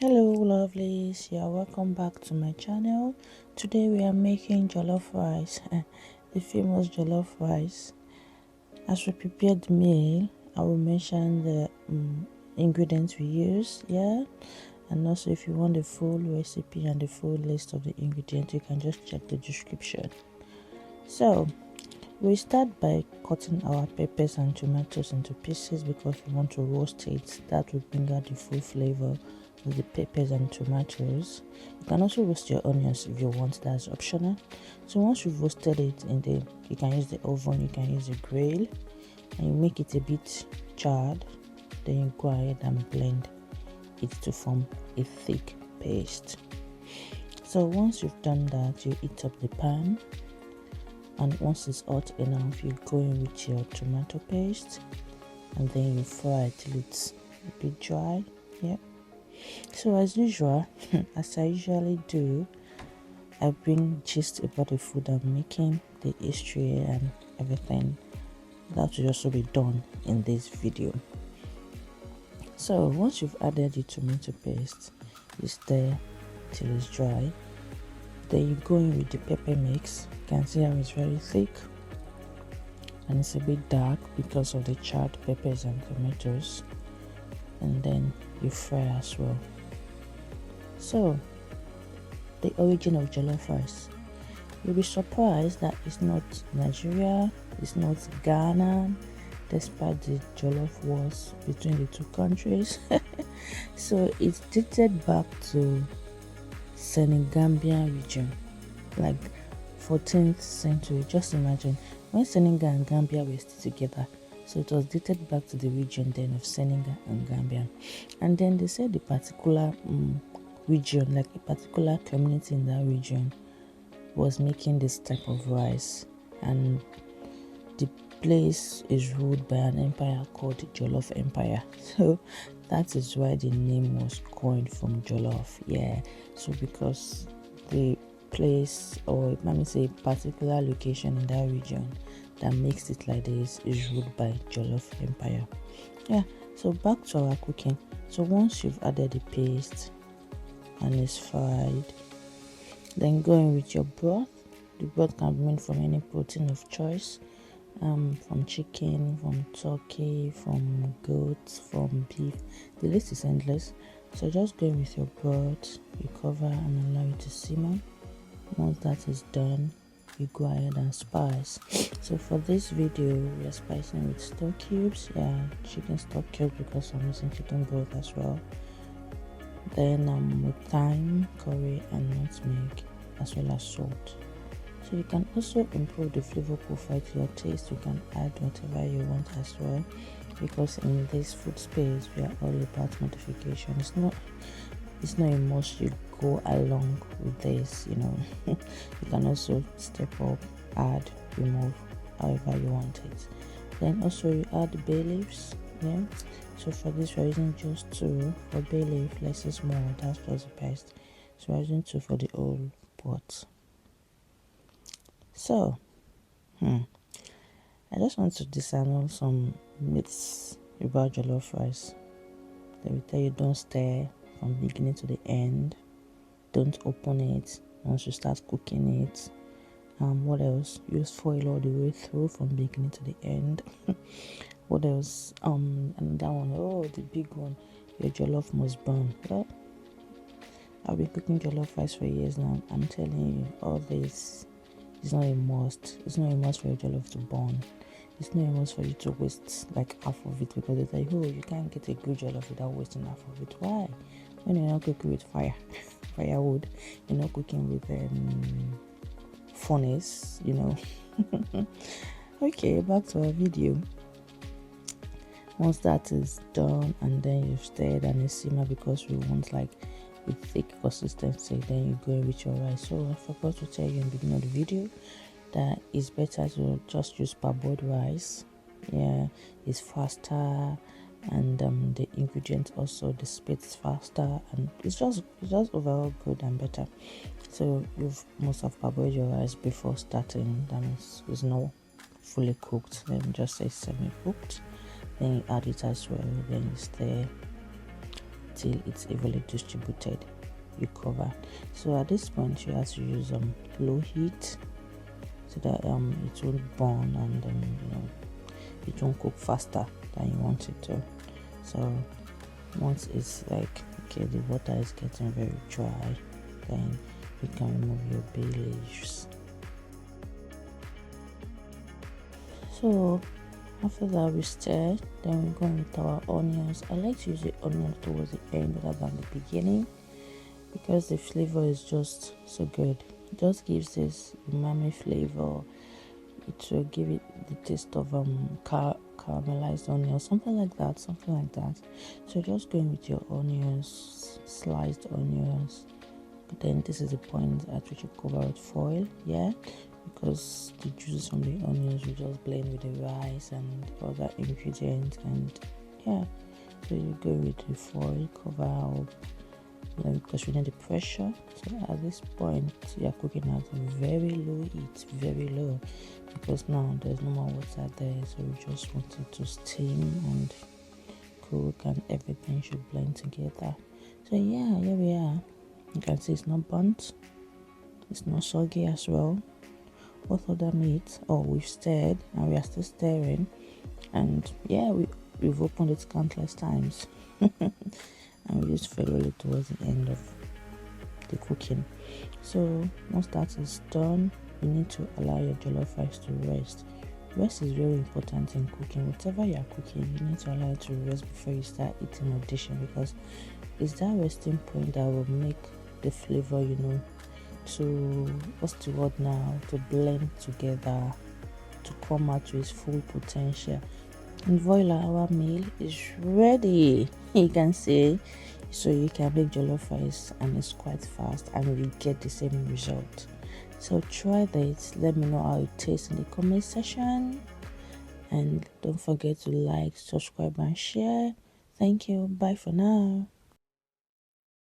Hello lovelies, yeah, welcome back to my channel. Today we are making jollof rice, the famous jollof rice. As we prepare the meal, I will mention the ingredients we use, yeah, and also if you want the full recipe and the full list of the ingredients, you can just check the description. So we start by cutting our peppers and tomatoes into pieces because we want to roast it. That will bring out the full flavor of the peppers and tomatoes. You can also roast your onions if you want, that's optional. So once you've roasted it you can use the oven, you can use the grill, and you make it a bit charred. Then you go ahead and blend it to form a thick paste. So once you've done that, you heat up the pan, and once it's hot enough, you go in with your tomato paste and then you fry it till it's a bit dry. Yeah. So as usual, as I usually do, I bring gist about the food I'm making, the history and everything. That will also be done in this video. So once you've added the tomato paste, you stir till it's dry. Then you go in with the pepper mix. You can see how it's very thick and it's a bit dark because of the charred peppers and tomatoes. And then you fry as well. So the origin of jollof rice, you'll be surprised that it's not Nigeria, it's not Ghana, despite the jollof wars between the two countries. So it's dated back to Senegambia region, like 14th century. Just imagine when Senegal and Gambia were still together. So it was dated back to the region then of Senegal and Gambia. And then they said the particular region, like a particular community in that region, was making this type of rice, and the place is ruled by an empire called the Jollof Empire. So that is why the name was coined from Jollof. Yeah, so because the place, or let me say particular location in that region that makes it like this, is ruled by Jollof Empire. Yeah, so back to our cooking. So once you've added the paste and it's fried, then go in with your broth. The broth can be made from any protein of choice, from chicken, from turkey, from goat, from beef. The list is endless. So just go in with your broth, you cover and allow it to simmer. Once that is done, you go ahead and spice. So for this video, we are spicing with stock cubes, chicken stock cubes, because I'm using chicken broth as well. Then with thyme, curry and nutmeg, as well as salt. So you can also improve the flavor profile to your taste. You can add whatever you want as well, because in this food space we are all about modification. It's not a must you go along with this, you can also step up, add, remove, however you want it. Then also you add bay leaves. Yeah, so for this we're using just 2. For bay leaf, less is more, that's just the best. So we're using 2 for the whole pot. So I just want to disannul some myths about jollof rice. They will tell you don't stir from beginning to the end, don't open it once you start cooking it. What else? Use foil all the way through from beginning to the end. What else? And that one, the big one, your jollof must burn. Well, I've been cooking jollof rice for years now. I'm telling you, all this is not a must. It's not a must for your jollof to burn. It's not a must for you to waste like half of it, because they say, you can't get a good jollof without wasting half of it. Why? When you're not cooking with firewood, you're not cooking with furnace, Okay, back to our video. Once that is done and then you've stirred and it's simmer, because we want like a thick consistency, then you go in with your rice. So I forgot to tell you in the beginning of the video that it's better to just use parboiled rice. Yeah, it's faster, and the ingredients also dissipates faster, and it's just overall good and better. So you must have parboiled your rice before starting. That means it's not fully cooked, let me just say semi-cooked. Then you add it as well, then you stir till it's evenly distributed. You cover. So at this point you have to use low heat so that it won't burn and it won't cook faster than you want it to. So once it's like okay, the water is getting very dry, then you can remove your bay leaves. So after that we stir, then we're going with our onions. I like to use the onions towards the end rather than the beginning because the flavor is just so good. It just gives this umami flavor. It will give it the taste of caramelized onions, something like that. So just going with your onions, sliced onions. Then this is the point at which you cover with foil, because the juices from the onions will just blend with the rice and other ingredients, and so you go with the foil, cover up because we need the pressure. So at this point you are cooking at a very low heat, very low, because now there's no more water there, so we just want it to steam and cook and everything should blend together. So here we are. You can see it's not burnt, it's not soggy as well. Both of them eat, we've stirred and we are still stirring, and we've opened it countless times and we just fairly towards the end of the cooking. So once that is done, you need to allow your jollof rice to rest. Rest is very important in cooking. Whatever you are cooking, you need to allow it to rest before you start eating or dishing, because it's that resting point that will make the flavor to blend together, to come out to its full potential. And voila, our meal is ready. You can see, so you can make jollof rice and it's quite fast and we get the same result. So try this. Let me know how it tastes in the comment section, and don't forget to like, subscribe and share. Thank you. Bye for now.